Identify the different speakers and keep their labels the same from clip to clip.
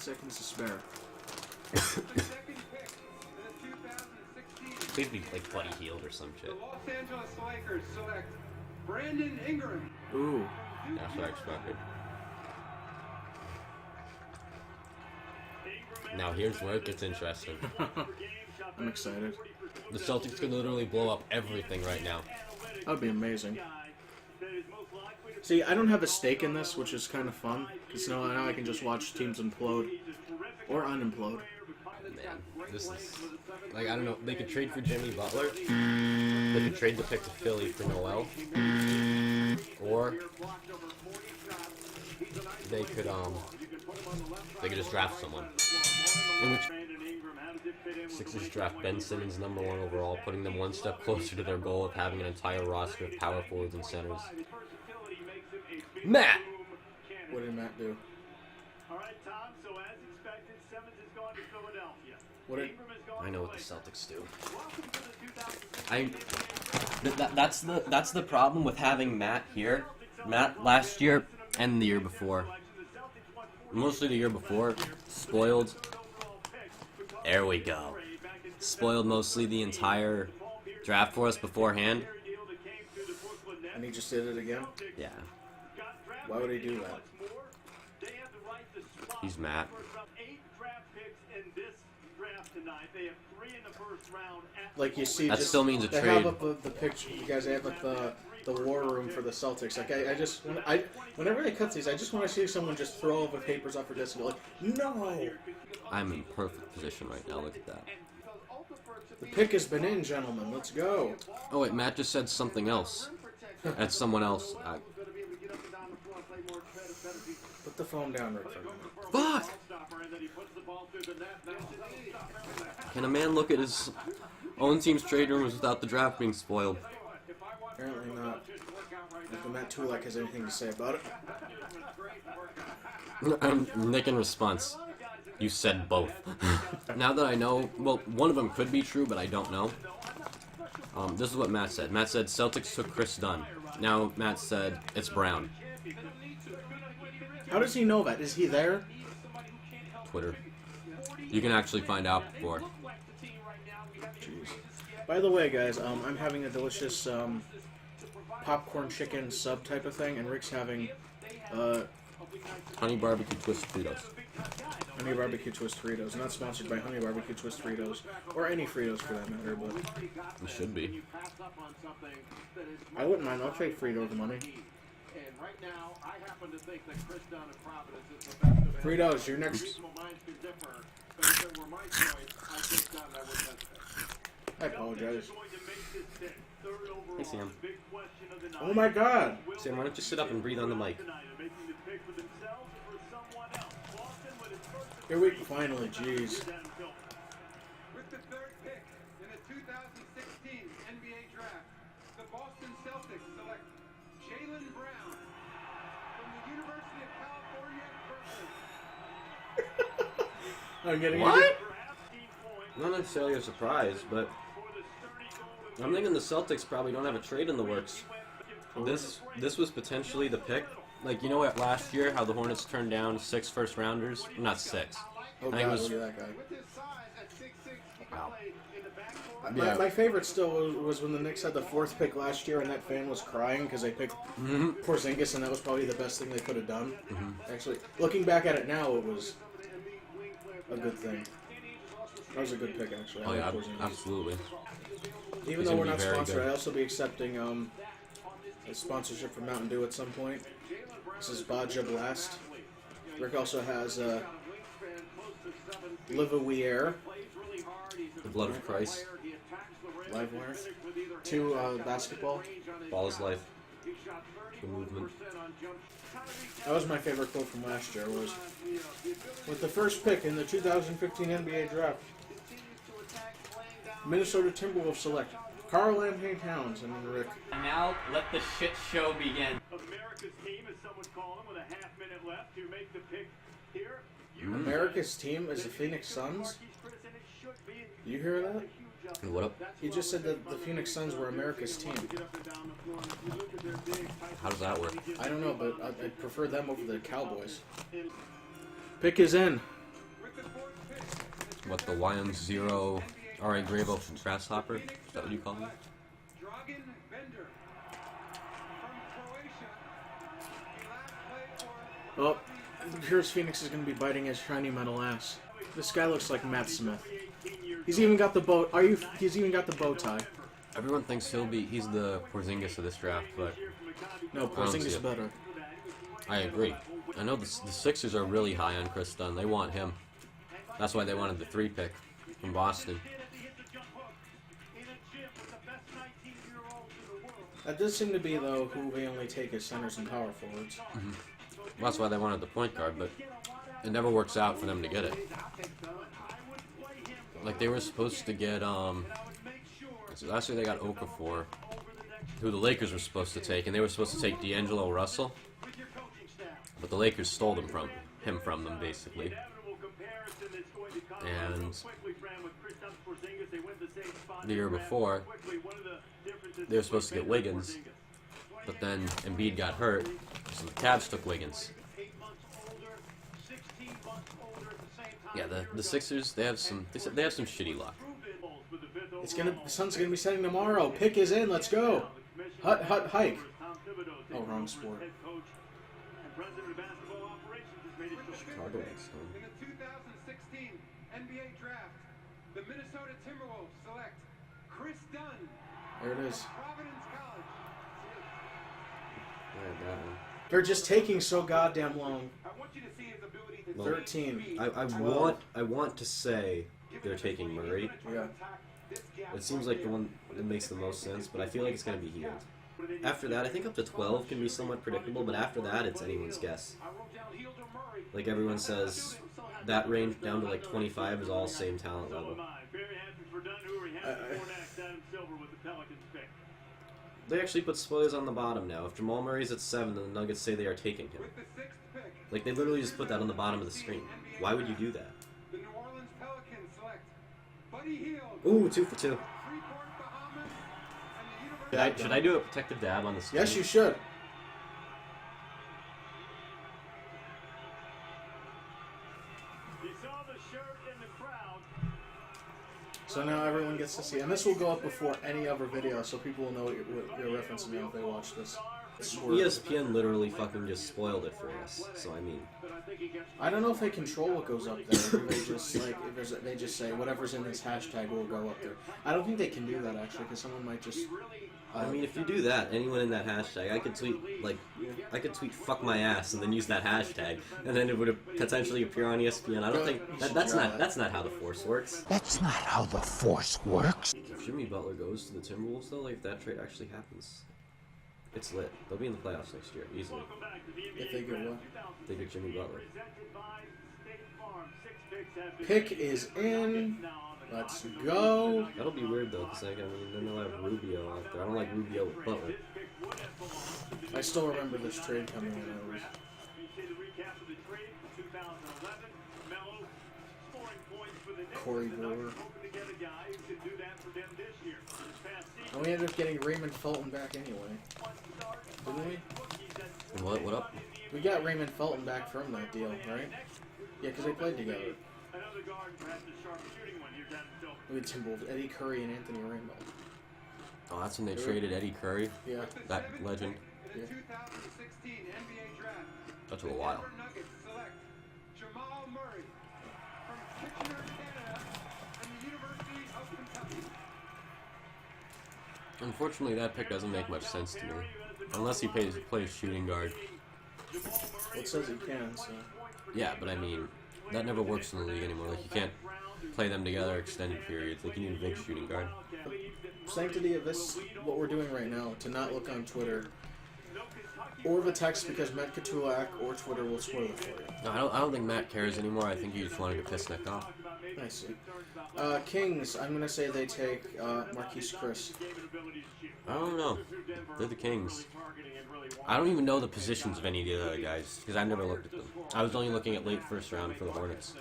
Speaker 1: seconds to spare.
Speaker 2: Please be like Buddy Hield or some shit.
Speaker 3: The Los Angeles Lakers select Brandon Ingram.
Speaker 1: Ooh.
Speaker 2: That's what I expected. Now here's where it gets interesting.
Speaker 1: I'm excited.
Speaker 2: The Celtics could literally blow up everything right now.
Speaker 1: That would be amazing. See, I don't have a stake in this, which is kind of fun. Because now I can just watch teams implode. Or unimplode.
Speaker 2: Man, this is... Like, I don't know. They could trade for Jimmy Butler. They could trade the pick to Philly for Noel. Or... They could just draft someone. In which... Sixers draft Ben Simmons #1 overall, putting them one step closer to their goal of having an entire roster of power forwards and centers. Matt!
Speaker 1: What did Matt do? What did...
Speaker 2: I know what the Celtics do. That's the problem with having Matt here. Matt last year and the year before. Mostly the year before. Spoiled. There we go. Spoiled mostly the entire draft for us beforehand.
Speaker 1: And he just did it again?
Speaker 2: Yeah.
Speaker 1: Why would he do that?
Speaker 2: He's Matt.
Speaker 1: Like you see,
Speaker 2: that
Speaker 1: just,
Speaker 2: still means a
Speaker 1: they
Speaker 2: trade.
Speaker 1: have up the picture. You guys have like the war room for the Celtics. Like I just whenever they cut these, I just want to see someone just throw all the papers off her desk and go like, no.
Speaker 2: I'm in perfect position right now. Look at that.
Speaker 1: The pick has been in, gentlemen. Let's go.
Speaker 2: Oh wait, Matt just said something else. That's someone else.
Speaker 1: Put the phone down, Rick.
Speaker 2: Fuck! Can a man look at his own team's trade rumors without the draft being spoiled?
Speaker 1: Apparently not. If Matt Tulak has anything to say about it.
Speaker 2: Nick in response. You said both. Now that I know, well, one of them could be true, but I don't know. This is what Matt said. Matt said Celtics took Chris Dunn. Now Matt said it's Brown.
Speaker 1: How does he know that? Is he there?
Speaker 2: Twitter. You can actually find out before.
Speaker 1: Jeez. By the way, guys, I'm having a delicious popcorn chicken sub type of thing, and Rick's having
Speaker 2: Honey barbecue twist Fritos.
Speaker 1: Honey barbecue twist Fritos. Not sponsored by Honey barbecue twist Fritos, or any Fritos for that matter, but
Speaker 2: It should be.
Speaker 1: I wouldn't mind. I'll trade Fritos money. Fritos, you're next. I apologize.
Speaker 2: Hey Sam.
Speaker 1: Oh my God!
Speaker 2: Sam, why don't you sit up and breathe on the mic?
Speaker 1: Here we finally, jeez.
Speaker 3: With the third pick in the 2016 NBA Draft, the Boston Celtics select Jaylen Brown from the University of California, Berkeley.
Speaker 1: I'm getting
Speaker 2: What? Not necessarily a surprise, but I'm thinking the Celtics probably don't have a trade in the works. This was potentially the pick. Like, you know what, last year, how the Hornets turned down 6 first-rounders? Not 6.
Speaker 1: Oh
Speaker 2: I think
Speaker 1: God,
Speaker 2: it was...
Speaker 1: look at that guy.
Speaker 2: Wow.
Speaker 1: My favorite still was when the Knicks had the 4th pick last year, and that fan was crying because they picked Porzingis, and that was probably the best thing they could have done. Actually, looking back at it now, it was a good thing. That was a good pick, actually.
Speaker 2: Oh,
Speaker 1: I
Speaker 2: yeah,
Speaker 1: like Porzingis.
Speaker 2: absolutely.
Speaker 1: Even
Speaker 2: He's
Speaker 1: though we're
Speaker 2: gonna
Speaker 1: not
Speaker 2: be very
Speaker 1: sponsored,
Speaker 2: good.
Speaker 1: I'd also be accepting a sponsorship from Mountain Dew at some point. This is Baja Blast. Rick also has Livewire,
Speaker 2: The blood of Christ.
Speaker 1: Livewire, 2 basketball.
Speaker 2: Ball is life. The movement.
Speaker 1: That was my favorite quote from last year. Was with the first pick in the 2015 NBA Draft, Minnesota Timberwolves select Karl-Anthony Towns and then Rick.
Speaker 4: And now let the shit show begin.
Speaker 5: America's team, as some would call them, with a half-minute left to make the pick here.
Speaker 1: America's team is the Phoenix Suns. You hear that?
Speaker 2: What up?
Speaker 1: He just said that the Phoenix Suns were America's team.
Speaker 2: How does that work?
Speaker 1: I don't know, but I'd prefer them over the Cowboys. Pick is in.
Speaker 2: what, the YM0 R.A. Grable Grasshopper? Is that what you call him?
Speaker 3: Dragan Bender from Croatia. He last played for
Speaker 1: Well, here's Phoenix is going to be biting his shiny metal ass. This guy looks like Matt Smith. He's even got the bow. He's even got the bow tie.
Speaker 2: Everyone thinks he's the Porzingis of this draft, but
Speaker 1: No, Porzingis is better.
Speaker 2: I agree. I know the Sixers are really high on Chris Dunn. They want him. That's why they wanted the 3 pick from Boston.
Speaker 1: That does seem to be, though, who they only take as centers and power forwards.
Speaker 2: That's why they wanted the point guard, but it never works out for them to get it. Like, they were supposed to get, last year they got Okafor, who the Lakers were supposed to take, and they were supposed to take D'Angelo Russell, but the Lakers stole him from them, basically. And the year before, they were supposed to get Wiggins, but then Embiid got hurt, so the Cavs took Wiggins. Yeah, the Sixers, they have some shitty luck.
Speaker 1: The sun's gonna be setting tomorrow. Pick is in. Let's go. Hike. Oh, wrong sport.
Speaker 2: Chicago next
Speaker 3: In the 2016 NBA Draft, the Minnesota Timberwolves select Chris Dunn,
Speaker 1: There it is.
Speaker 3: Providence College.
Speaker 2: Yeah, that one.
Speaker 1: They're just taking so goddamn long.
Speaker 3: I want you to see his ability to
Speaker 1: 13.
Speaker 6: I want to say they're taking Murray.
Speaker 1: Yeah.
Speaker 6: It seems like the one that makes the most sense, but I feel like it's going to be healed. After that, I think up to 12 can be somewhat predictable, but after that, it's anyone's guess. Like everyone says, that range down to like 25 is all same talent level. They actually put spoilers on the bottom now. If Jamal Murray's at 7, then the Nuggets say they are taking him. Like, they literally just put that on the bottom of the screen. Why would you do that?
Speaker 3: The New Orleans Pelicans select Buddy Hield,
Speaker 6: Ooh, 2 for 2.
Speaker 3: Freeport, Bahamas, and the University
Speaker 6: Should I do a protective dab on the screen?
Speaker 1: Yes, you should.
Speaker 5: He saw the shirt in the crowd.
Speaker 1: So now everyone gets to see, and this will go up before any other video, so people will know what you're referencing now if they watch this.
Speaker 6: ESPN literally fucking just spoiled it for us, so I mean...
Speaker 1: I don't know if they control what goes up there. Or they just like they just say whatever's in this hashtag will go up there. I don't think they can do that actually, because someone might just.
Speaker 6: I mean, if you do that, anyone in that hashtag, I could tweet, fuck my ass, and then use that hashtag, and then it would potentially appear on ESPN. I don't think, that's not how the Force works.
Speaker 7: That's not how the Force works.
Speaker 6: If Jimmy Butler goes to the Timberwolves, though, like, if that trade actually happens, it's lit. They'll be in the playoffs next year, easily.
Speaker 1: If they get what?
Speaker 6: They get Jimmy Butler.
Speaker 1: Pick is in. Let's go.
Speaker 6: That'll be weird, though, because, like, I mean, then they'll have Rubio out there. I don't like Rubio with Butler.
Speaker 1: I still remember this trade coming in. Corey Brewer. And we ended up getting Raymond Felton back anyway. Didn't we?
Speaker 6: What up?
Speaker 1: We got Raymond Felton back from that deal, right? Yeah, because they played together. We had Timberwolves, Eddie Curry and Anthony Rainbow.
Speaker 2: Oh, that's when they traded Eddie Curry,
Speaker 1: Yeah.
Speaker 2: that legend.
Speaker 3: In the 2016 NBA Draft,
Speaker 2: That took a while.
Speaker 3: Denver Nuggets select Jamal Murray from Kitchener, Canada, and the University of Kentucky.
Speaker 2: Unfortunately, that pick doesn't make much sense to me. Unless he plays shooting guard.
Speaker 1: It says he can, so.
Speaker 2: Yeah, but I mean, that never works in the league anymore. Like, you can't play them together extended periods. Like, you need a big shooting guard.
Speaker 1: Sanctity of this, what we're doing right now, to not look on Twitter or the text because Matt Katulak or Twitter will spoil it for you.
Speaker 2: No, I don't think Matt cares anymore. I think he just wanted to piss Nick off.
Speaker 1: I see. Kings, I'm going to say they take Marquise Chris.
Speaker 2: I don't know. They're the Kings. I don't even know the positions of any of the other guys because I've never looked at them. I was only looking at late first round for the Hornets.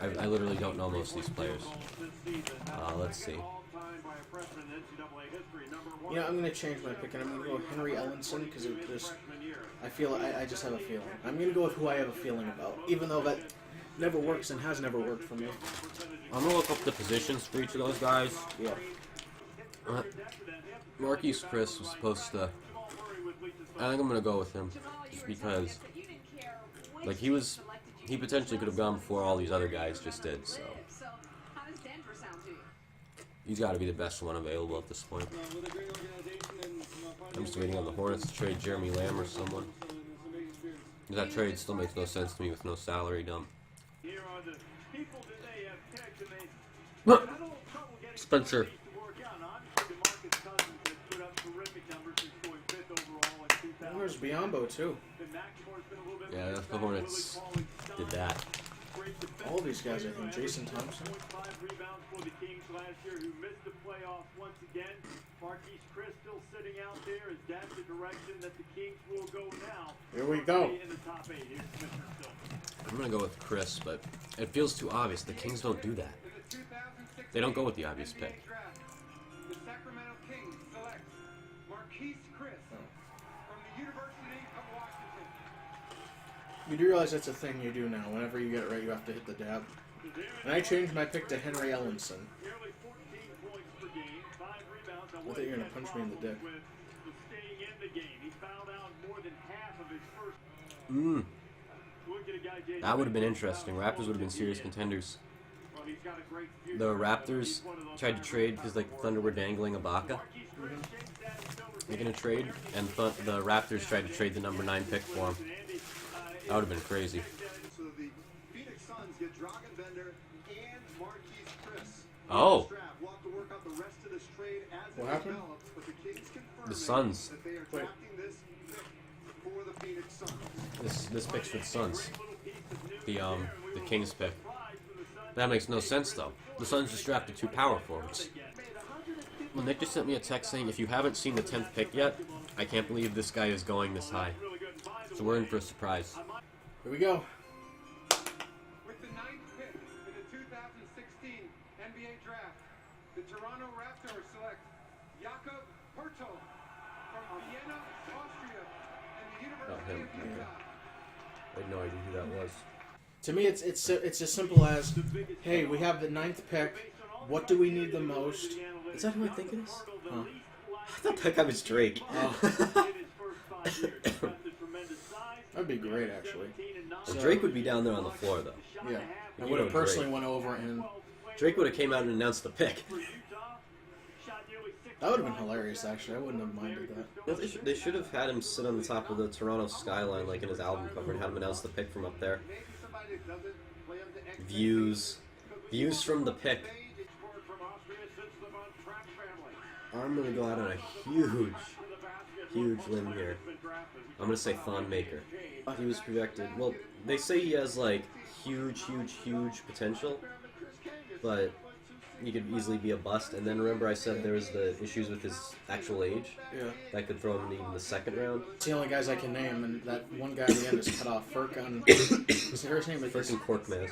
Speaker 2: I literally don't know most of these players. Let's see.
Speaker 1: You know, I'm going to change my pick and I'm going to go with Henry Ellenson because I just have a feeling. I'm going to go with who I have a feeling about, even though never works and has never worked for me.
Speaker 2: I'm gonna look up the positions for each of those guys.
Speaker 1: Yeah.
Speaker 2: Marquise Chris was supposed to. I think I'm gonna go with him, just because, like, he potentially could have gone before all these other guys just did. So he's got to be the best one available at this point. I'm just waiting on the Hornets to trade Jeremy Lamb or someone. That trade still makes no sense to me with no salary dump.
Speaker 5: Here are the people that they have picked, and they had a little trouble getting
Speaker 2: Spencer.
Speaker 5: to work out. Obviously, DeMarcus Cousins has put up terrific numbers since going 5th overall in 2000.
Speaker 1: There's Biombo too.
Speaker 5: And McLemore's been a little bit
Speaker 2: Yeah,
Speaker 5: more
Speaker 2: the Hornets did that.
Speaker 1: All these guys, I think. Jason Thompson.
Speaker 5: 5 rebounds for the Kings last year, who missed the playoffs once again. Marquise Chris still sitting out there. Is that the direction that the Kings will go now?
Speaker 1: Here we go.
Speaker 5: In the top 8, here's Mr. Silver.
Speaker 2: I'm gonna go with Chris, but it feels too obvious. The Kings don't do that. They don't go with the obvious pick.
Speaker 3: The Sacramento Kings select Marquise Chris from the University of Washington.
Speaker 1: You do realize that's a thing you do now. Whenever you get it right, you have to hit the dab. And I changed my pick to Henry Ellenson.
Speaker 5: Nearly 14 points per game, 5 rebounds.
Speaker 1: I thought you were gonna punch me in the dick.
Speaker 5: With staying in the game. He fouled out more than half of his first. Look at a guy, Jason.
Speaker 2: That would have been interesting. Raptors would have been serious contenders.
Speaker 5: Well, he's got a great future.
Speaker 2: The Raptors tried to trade because like the Thunder were dangling Ibaka, making a trade, and the Raptors tried to trade the number 9 pick for him. That would have been crazy.
Speaker 8: So the Phoenix Suns get Dragan Bender and Marquise Chris.
Speaker 2: Oh.
Speaker 8: We'll have to work out the rest of this trade as it
Speaker 1: What happened?
Speaker 8: develops, but the Kings confirm
Speaker 2: The Suns.
Speaker 8: that they are
Speaker 1: Wait.
Speaker 8: drafting this pick for the Phoenix Suns.
Speaker 2: This pick's for the Suns. The Kings pick. That makes no sense though. The Suns just drafted 2 power forwards. Well, Nick just sent me a text saying, if you haven't seen the 10th pick yet, I can't believe this guy is going this high. So we're in for a surprise.
Speaker 1: Here we go.
Speaker 3: With the 9th pick in the 2016 NBA Draft, the Toronto Raptors select Jakob Poeltl from Vienna, Austria, and the University
Speaker 2: him,
Speaker 3: of Utah.
Speaker 2: I had no idea who that was.
Speaker 1: To me, it's as simple as, hey, we have the 9th pick. What do we need the most?
Speaker 2: Is that who I think it is?
Speaker 1: Huh.
Speaker 2: I thought that guy was Drake.
Speaker 1: That'd be great, actually.
Speaker 2: Well, Drake would be down there on the floor though.
Speaker 1: Yeah. I
Speaker 2: You
Speaker 1: would
Speaker 2: know
Speaker 1: have personally
Speaker 2: Drake.
Speaker 1: went over and
Speaker 2: Drake would have came out and announced the pick.
Speaker 1: that would have been hilarious. Actually, I wouldn't have minded that.
Speaker 2: You know, they should have had him sit on the top of the Toronto skyline like in his album cover and had him announce the pick from up there.
Speaker 3: Maybe somebody that doesn't play up to
Speaker 2: Views from the pick. I'm gonna go out on a huge limb here. I'm gonna say Thon Maker. He was projected. Well, they say he has like huge potential, but he could easily be a bust. And then remember I said there was the issues with his actual age
Speaker 1: Yeah.
Speaker 2: that could throw him in even the 2nd round.
Speaker 1: It's the only guys I can name, and that one guy at the end is cut off. Furkan. Is there his name?
Speaker 2: Frickin' Korkmaz.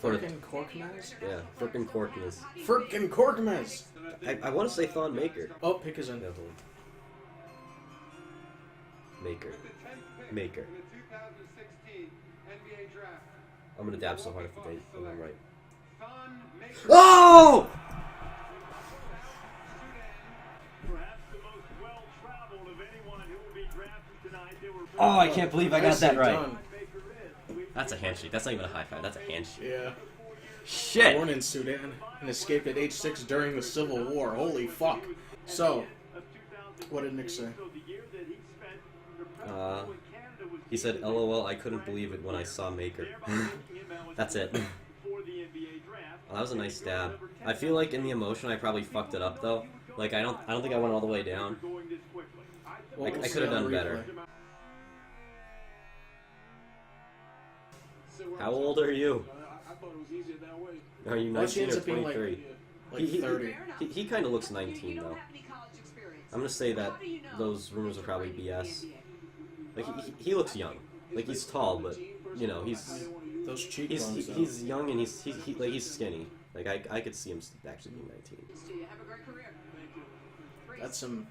Speaker 1: Furkan Korkmaz?
Speaker 2: Yeah, frickin' Korkmaz.
Speaker 1: Furkan Korkmaz!
Speaker 2: I want to say Thon Maker.
Speaker 1: Oh, pick is in.
Speaker 2: No, hold on. Maker.
Speaker 3: the 10th pick
Speaker 2: Maker.
Speaker 3: in the 2016 NBA Draft.
Speaker 2: I'm gonna dab so hard if I'm right.
Speaker 3: Thon Maker.
Speaker 2: Oh!
Speaker 5: Perhaps the most well-traveled of anyone who will be drafted tonight. They were
Speaker 2: Oh, I can't believe I got that right.
Speaker 1: Done.
Speaker 2: That's a handshake. That's not even a high five. That's a handshake.
Speaker 1: Yeah.
Speaker 2: Shit!
Speaker 1: Born in Sudan and escaped at age 6 during the Civil War. Holy fuck. So, what did Nick say?
Speaker 2: He said, LOL, I couldn't believe it when I saw Maker. That's it. Well, that was a nice stab. I feel like in the emotion I probably fucked it up though. Like I don't think I went all the way down.
Speaker 1: Well,
Speaker 2: I
Speaker 1: we'll
Speaker 2: could
Speaker 1: see
Speaker 2: have
Speaker 1: on
Speaker 2: done
Speaker 1: the
Speaker 2: better.
Speaker 1: replay.
Speaker 2: How old are you?
Speaker 8: I thought it was easier that way.
Speaker 2: Are you
Speaker 1: Well, she
Speaker 2: 19
Speaker 1: ends
Speaker 2: or
Speaker 1: up being like
Speaker 2: 23?
Speaker 1: 30.
Speaker 2: He kind of looks 19 though. I'm gonna say that those rumors are probably BS. Like he looks young. Like he's tall, but you know he's
Speaker 1: Those cheekbones. though.
Speaker 2: he's young and he's skinny. Like I could see him actually being 19.
Speaker 1: That's some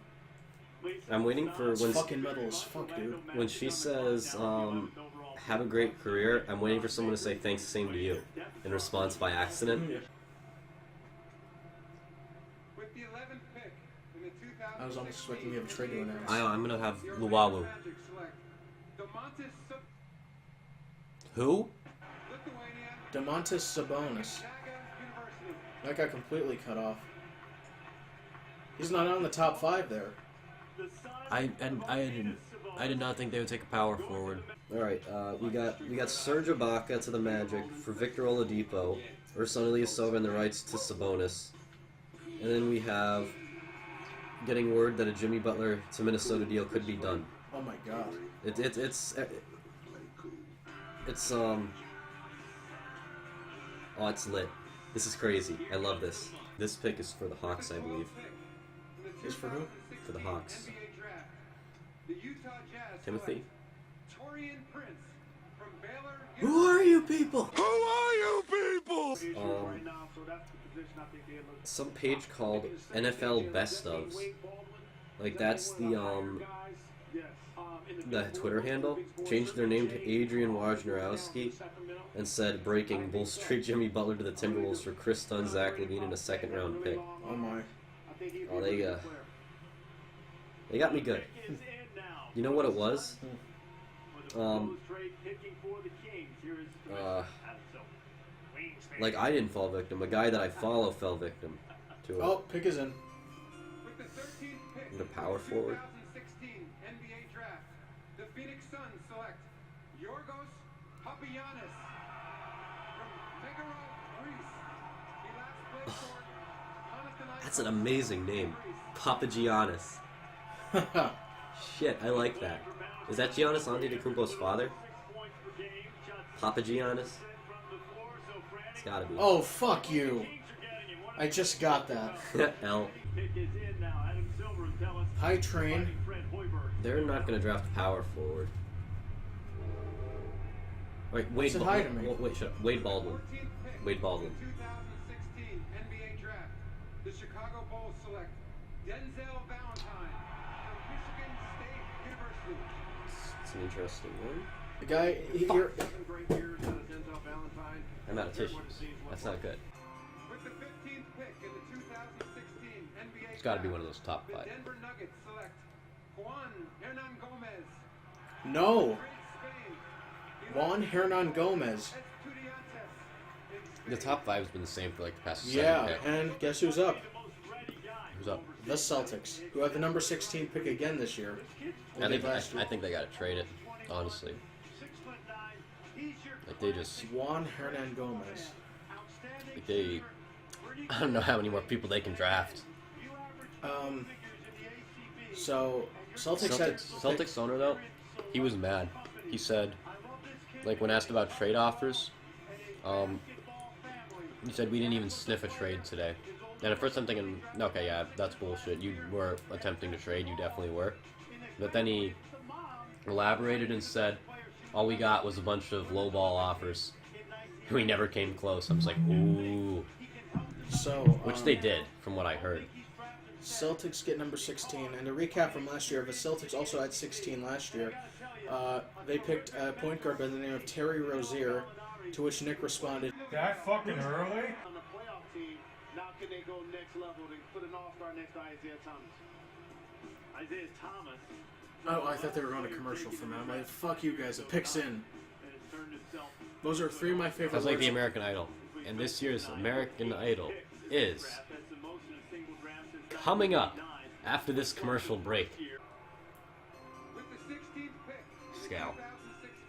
Speaker 2: I'm waiting for
Speaker 1: it's
Speaker 2: when
Speaker 1: fucking metal as fuck, dude.
Speaker 2: she says
Speaker 6: have a great career. I'm waiting for someone to say thanks, same to you, in response by accident.
Speaker 3: With the 11th pick in the 2006
Speaker 1: I was almost expecting you to have a trade to announce.
Speaker 6: I'm gonna have
Speaker 3: your
Speaker 6: Luwawu.
Speaker 3: Magic select Domantas
Speaker 6: Who?
Speaker 3: Lithuania
Speaker 1: DeMontis Sabonis.
Speaker 3: Gonzaga University.
Speaker 1: That got completely cut off. He's not on the top 5 there.
Speaker 6: I did not think they would take a power forward. All right, we got Serge Ibaka to the Magic for Victor Oladipo, Ersan Ilyasova and the rights to Sabonis, and then we have getting word that a Jimmy Butler to Minnesota deal could be done.
Speaker 1: Oh my god.
Speaker 6: Oh, it's lit. This is crazy. I love this. This pick is for the Hawks, I believe.
Speaker 1: Is for who?
Speaker 6: For the Hawks.
Speaker 3: NBA draft. The Utah Jazz
Speaker 6: Timothy?
Speaker 3: select Torian Prince from Baylor
Speaker 6: Who are you people?
Speaker 7: Who are you people?
Speaker 6: Some page called NFL Best ofs. Like that's the Twitter handle. Changed their name to Adrian Wojnarowski and said breaking Bulls trade Jimmy Butler to the Timberwolves for Chris Dunn, Zach LaVine, and a second-round pick.
Speaker 1: Oh my.
Speaker 6: Oh, they got me good. You know what it was? Like I didn't fall victim. A guy that I follow fell victim to it.
Speaker 1: Oh, pick is in.
Speaker 3: with the 13th pick
Speaker 6: The power
Speaker 3: in the
Speaker 6: forward.
Speaker 3: 2016 NBA draft. The Phoenix Suns select Yorgos Papagiannis from Megaro, Greece. He last played for Panathinaikos.
Speaker 6: That's an amazing name. Papagiannis. Shit, I like that. Is that Giannis Antetokounmpo's father? Papagiannis? It's gotta be.
Speaker 1: Oh, fuck you. I just got that.
Speaker 6: L.
Speaker 1: High train.
Speaker 6: They're not gonna draft power forward. Wait, Wade
Speaker 1: Said
Speaker 6: Baldwin.
Speaker 1: hi to me.
Speaker 6: Wait, shut up. Wade Baldwin.
Speaker 3: 14th pick
Speaker 6: Wade Baldwin.
Speaker 3: in the 2016 NBA draft. The Chicago Bulls select Denzel Valentine from Michigan State University.
Speaker 6: It's an interesting one.
Speaker 1: The guy, you're,
Speaker 6: I'm out of tissues. That's not good.
Speaker 3: With the 15th pick in the 2016 NBA
Speaker 6: It's gotta be
Speaker 3: draft,
Speaker 6: one of those top
Speaker 3: the
Speaker 6: 5.
Speaker 3: Denver Nuggets select Juan Hernan Gomez
Speaker 1: no.
Speaker 3: from Spain. He
Speaker 1: Juan
Speaker 3: last
Speaker 1: Hernan Gomez.
Speaker 3: played for Estudiantes in
Speaker 6: The
Speaker 3: Spain.
Speaker 6: top 5 has been the same for like the past 7
Speaker 1: Yeah,
Speaker 6: picks.
Speaker 1: and guess who's up?
Speaker 6: Who's up?
Speaker 1: The Celtics, who have the number 16 pick again this year.
Speaker 6: I think,
Speaker 1: last year.
Speaker 6: I think they gotta trade it, honestly. Like they just,
Speaker 1: Juan Hernan Gomez.
Speaker 6: like they, I don't know how many more people they can draft.
Speaker 1: So
Speaker 6: Celtics owner though, he was mad. He said, like when asked about trade offers, he said we didn't even sniff a trade today. And at first I'm thinking, okay, yeah, that's bullshit. You were attempting to trade, you definitely were. But then he elaborated and said, all we got was a bunch of lowball offers. We never came close. I was like, ooh.
Speaker 1: So,
Speaker 6: Which they did, from what I heard.
Speaker 1: Celtics get number 16, and to recap from last year, the Celtics also had 16 last year. They picked a point guard by the name of Terry Rozier, to which Nick responded,
Speaker 5: That fucking early?
Speaker 9: On the playoff team, now can they go next level? They put an all-star next to Isaiah Thomas. Isaiah Thomas
Speaker 1: oh, I thought they were on a commercial from that. I'm like, fuck you guys, the pick's in.
Speaker 9: has turned himself
Speaker 1: Those are 3 of my favorite
Speaker 6: That's like
Speaker 1: words.
Speaker 6: the American Idol. And this year's American Idol is
Speaker 9: that's the most in a single draft since
Speaker 6: coming up after this commercial break.
Speaker 3: With the 16th pick in the
Speaker 6: Scout.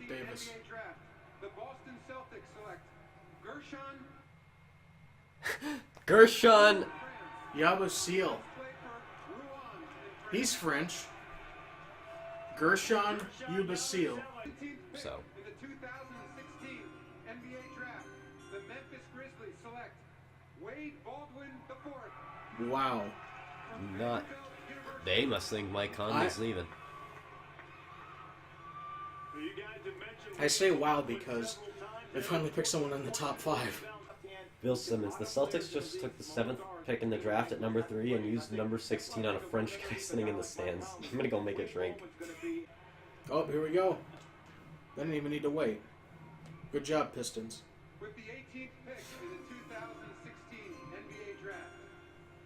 Speaker 3: 2016
Speaker 1: Davis.
Speaker 3: NBA draft, the Boston Celtics select Gershon
Speaker 6: Gershon!
Speaker 1: Yabusele.
Speaker 3: played for Rouen in France.
Speaker 1: He's French. Gershon Yabusele.
Speaker 3: 17th pick
Speaker 6: So.
Speaker 3: in the 2016 NBA draft, the Memphis Grizzlies select Wade Baldwin IV.
Speaker 1: Wow.
Speaker 6: Not. They must think Mike Conley's leaving.
Speaker 5: You guys have mentioned
Speaker 1: I say wow because they finally picked someone in the top 5.
Speaker 6: Bill Simmons. The Celtics just took the 7th pick in the draft at number 3 and used number 16 on a French guy sitting in the stands. I'm gonna go make a drink.
Speaker 1: Oh, here we go. They didn't even need to wait. Good job, Pistons.
Speaker 3: With the 18th pick in the 2016 NBA Draft,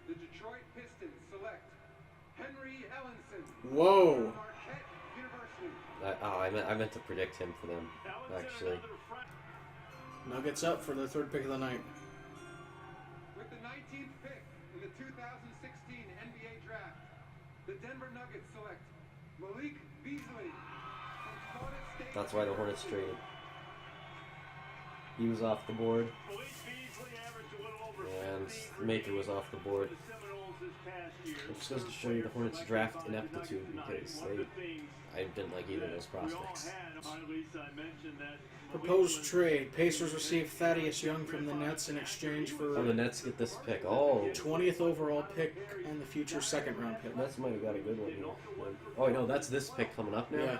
Speaker 3: the Detroit Pistons select Henry Ellenson
Speaker 1: Whoa.
Speaker 3: from Marquette University.
Speaker 6: I meant to predict him for them, actually.
Speaker 1: Nuggets up for their third pick of the night.
Speaker 3: With the 19th pick in the 2016 NBA Draft, the Denver Nuggets select Malik Beasley from Florida State.
Speaker 6: That's why the Hornets traded. He was off the board, and Maker was off the board. Which goes to show you the Hornets draft ineptitude because I didn't like either of those prospects.
Speaker 1: Proposed trade. Pacers receive Thaddeus Young from the Nets in exchange for
Speaker 6: Oh, the Nets get this pick. Oh,
Speaker 1: 20th overall pick and the future second round pick.
Speaker 6: the Nets might have got a good one here. Oh, no, that's this pick coming up now?
Speaker 1: Yeah.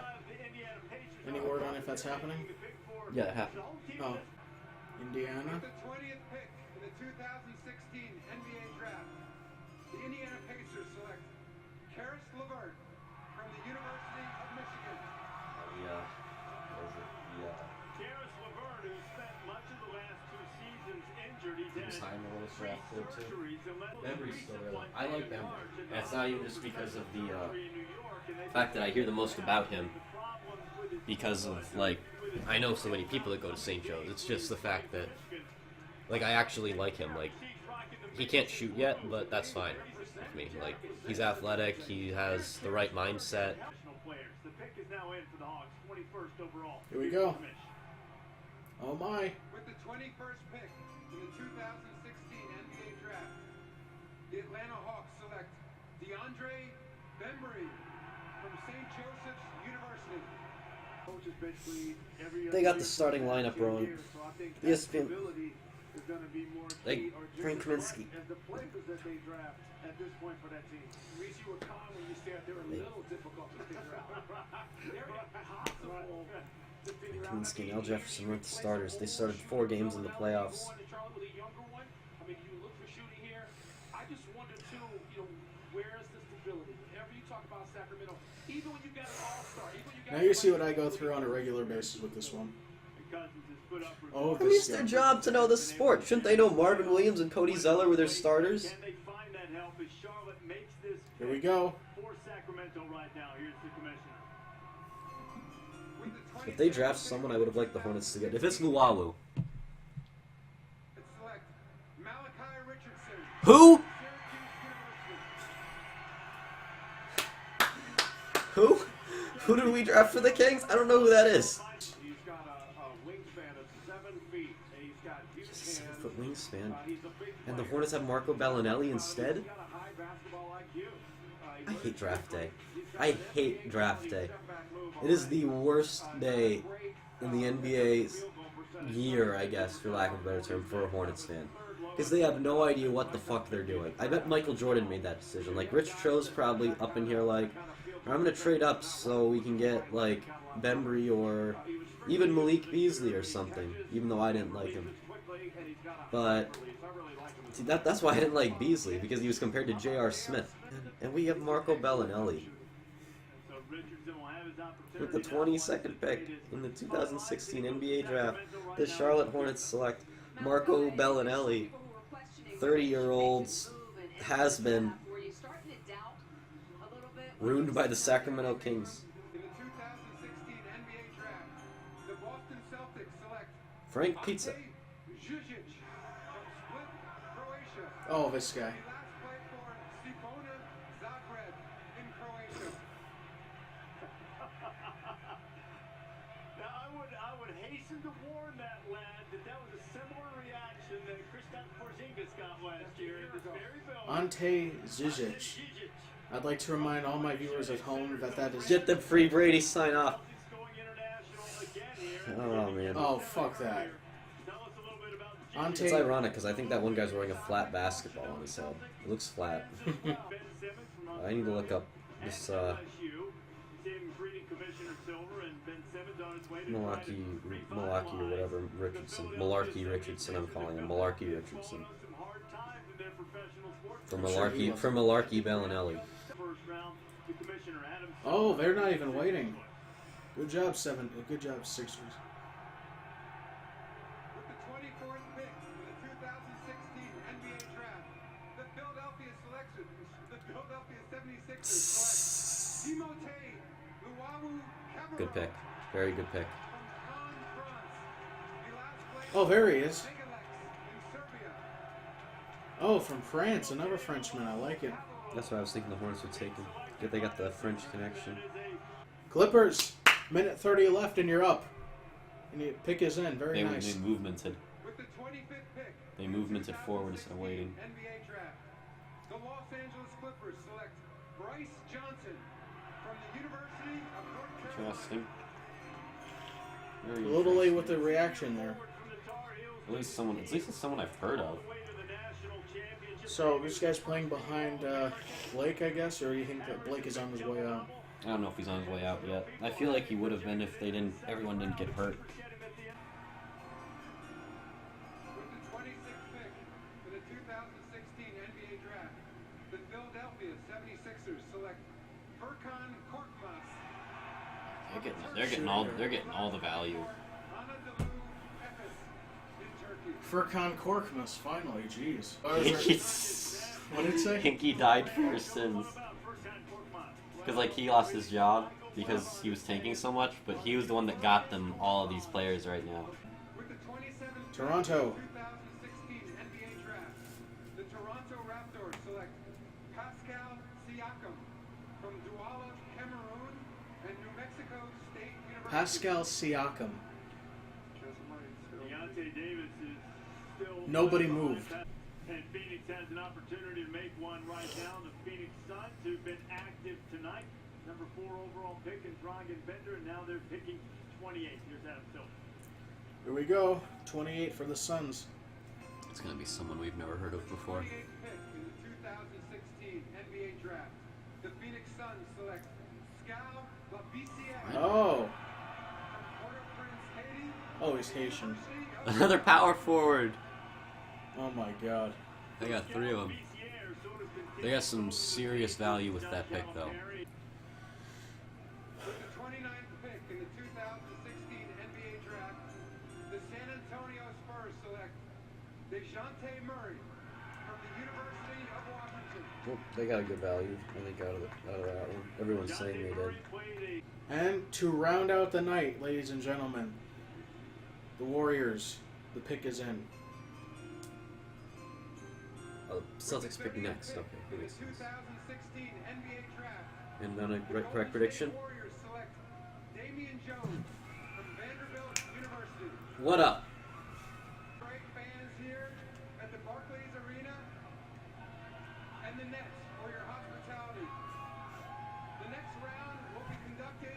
Speaker 1: Any word on if that's happening?
Speaker 6: Yeah, it happened.
Speaker 1: Oh. Indiana.
Speaker 3: With the 20th pick in the 2016 NBA Draft, the Indiana Pacers select Karis LeVert from the University of Michigan.
Speaker 6: Yeah.
Speaker 5: Karis LeVert, who spent much of the last 2 seasons injured, he's
Speaker 6: He was high
Speaker 5: had
Speaker 6: in the Hornets draft too.
Speaker 5: surgeries and let
Speaker 6: Bembry's still really. I like Bembry. And it's not even just because of the fact that I hear the most about him because of, like, I know so many people that go to St. Joe's. It's just the fact that, like, I actually like him. Like, he can't shoot yet, but that's fine with me. Like, he's athletic, he has the right mindset.
Speaker 5: The pick is now in for the Hawks, 21st overall.
Speaker 1: Here we go. Oh my.
Speaker 3: With the 21st pick in the 2016 NBA Draft, the Atlanta Hawks select DeAndre Bembry from St. Joseph's University.
Speaker 9: Coaches basically every
Speaker 6: They got the starting lineup wrong.
Speaker 9: so I think
Speaker 6: ESPN.
Speaker 9: ability is going to be more
Speaker 6: Like,
Speaker 9: key or just
Speaker 6: Frank Kaminsky.
Speaker 9: as the players that they draft at this point for that team. Reese, you were calm when you said they're a little difficult to figure out. They're impossible to figure out.
Speaker 6: Kaminsky and Al Jefferson weren't the starters. They started 4 games in the playoffs.
Speaker 9: Charlotte with a younger one. I mean, you look for shooting here. I just wonder too, where is the stability? Whenever you talk about Sacramento, even when you got an all-star, even when you got
Speaker 1: Now you see what I go through on a regular basis with this one. Oh,
Speaker 6: I mean, it's
Speaker 1: this
Speaker 6: their
Speaker 1: guy.
Speaker 6: job to know the sport. Shouldn't they know Marvin Williams and Cody Zeller were their starters?
Speaker 5: Can they find that help as Charlotte makes this
Speaker 1: Here we go.
Speaker 5: for Sacramento right now? Here's the commissioner.
Speaker 3: With the
Speaker 6: If they draft someone, I would have liked the Hornets to get. If it's Luwawu.
Speaker 3: select Malachi Richardson.
Speaker 6: Who?
Speaker 3: Syracuse University.
Speaker 6: Who? Who did we draft for the Kings? I don't know who that is.
Speaker 9: He's got a wingspan of 7 feet, and he's got huge hands.
Speaker 6: 7-foot wingspan.
Speaker 9: He's a big
Speaker 6: And the
Speaker 9: player.
Speaker 6: Hornets have Marco Bellinelli instead?
Speaker 9: He's got a high basketball IQ.
Speaker 6: I hate draft day. I hate draft day. It is the worst day in the NBA's year, I guess, for lack of a better term, for a Hornets fan. Because they have no idea what the fuck they're doing. I bet Michael Jordan made that decision. Like, Rich Cho's probably up in here like, I'm going to trade up so we can get, like, Bembry or even Malik Beasley or something, even though I didn't like him. But see, that's why I didn't like Beasley, because he was compared to J.R. Smith. And we have Marco Bellinelli with the 22nd pick in the 2016 NBA Draft. The Charlotte Hornets select Marco Bellinelli, 30-year-old's has-been, ruined by the Sacramento Kings.
Speaker 3: In the 2016 NBA Draft, the Boston Celtics select
Speaker 6: Frank Pizza.
Speaker 3: Ante Zizic from Split, Croatia.
Speaker 1: Oh, this guy.
Speaker 3: He last played for Cibona Zagreb in Croatia.
Speaker 5: Now, I would hasten to warn that lad that was a similar reaction that Kristaps Porzingis got last year in this very building.
Speaker 1: Ante Zizic. I'd like to remind all my viewers at home that is...
Speaker 6: Get the free Brady sign off. Oh, man.
Speaker 1: Oh, fuck that. Ante...
Speaker 6: It's ironic because I think that one guy's wearing a flat basketball on his head. It looks flat. I need to look up this Malarkey or whatever Richardson. Malarkey Richardson, I'm calling him. Malarkey Richardson. For Malarkey Bellinelli.
Speaker 1: Oh, they're not even waiting. Good job, Good job, Sixers.
Speaker 3: With the 24th pick in the 2016 NBA Draft, the Philadelphia 76ers select Timothé Luwawu-Cabarrot
Speaker 6: Good pick. Very good pick.
Speaker 3: from Khan, France. The last player
Speaker 1: Oh, there he is.
Speaker 3: Megalex in Serbia.
Speaker 1: Oh, from France. Another Frenchman. I like it.
Speaker 6: That's what I was thinking the Hornets would take him. They got the French connection.
Speaker 1: Clippers. Minute 30 left and you're up. And your pick is in. Very nice.
Speaker 2: They movemented.
Speaker 3: With the 25th pick,
Speaker 2: They movemented forward instead of waiting.
Speaker 3: NBA Draft. The Los Angeles Clippers select Bryce Johnson from the University of North Carolina.
Speaker 2: Interesting.
Speaker 1: A little late with the reaction there.
Speaker 2: At least it's someone I've heard of.
Speaker 1: So this guy's playing behind Blake, I guess, or you think that Blake is on his way out?
Speaker 2: I don't know if he's on his way out yet. I feel like he would have been if everyone didn't get hurt.
Speaker 3: With the 26th pick in the 2016 NBA Draft, the Philadelphia 76ers select Furkan Korkmaz.
Speaker 2: They're getting all the value.
Speaker 3: Anadolu Efes in Turkey.
Speaker 1: Furkan Korkmaz, finally, jeez. What did it say?
Speaker 2: Hinky died for his sins. Because he lost his job because he was tanking so much, but he was the one that got them all of these players right now.
Speaker 3: With the 27th
Speaker 1: Toronto.
Speaker 3: 2016 NBA Draft, the Toronto Raptors select Pascal Siakam from Douala, Cameroon, and New Mexico State University.
Speaker 1: Pascal Siakam.
Speaker 5: Deontay Davis is still
Speaker 1: Nobody moved.
Speaker 5: And Phoenix has an opportunity to make one right now. The Phoenix Suns, who've been active tonight. Number 4 overall pick in Dragan Bender, and now they're picking 28. Here's Adam Silver.
Speaker 1: Here we go. 28 for the Suns.
Speaker 2: It's gonna be someone we've never heard of before.
Speaker 3: 28th pick in the 2016 NBA Draft, the Phoenix Suns select Skal Labissiere
Speaker 1: Oh.
Speaker 3: from Port-au-Prince, Haiti.
Speaker 1: Oh, he's Haitian.
Speaker 2: Another power forward.
Speaker 1: Oh my god.
Speaker 2: They got 3 of them. They got some serious value with that pick, though.
Speaker 3: With the 29th pick in the 2016 NBA Draft, the San Antonio Spurs select DeJounte Murray from the University of Washington.
Speaker 6: Well, they got a good value, I think, out of that one. Everyone's saying they did.
Speaker 1: And to round out the night, ladies and gentlemen, the Warriors. The pick is in.
Speaker 6: Oh, Celtics pick next. Okay, that
Speaker 3: In the
Speaker 6: makes sense.
Speaker 3: 2016 NBA Draft,
Speaker 6: And then a
Speaker 3: the
Speaker 6: correct
Speaker 3: Golden
Speaker 6: prediction.
Speaker 3: State Warriors select Damian Jones from Vanderbilt University.
Speaker 6: What up?
Speaker 3: Great fans here at the Barclays Arena and the Nets for your hospitality. The next round will be conducted.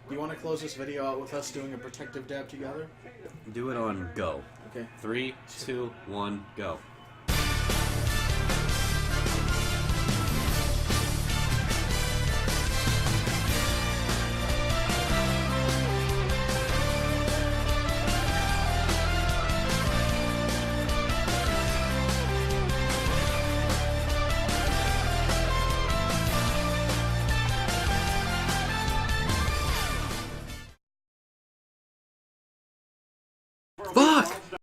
Speaker 1: Do you want to close this video out with us doing a protective dab together?
Speaker 2: Do it on go.
Speaker 1: Okay.
Speaker 2: 3, 2, 1, go.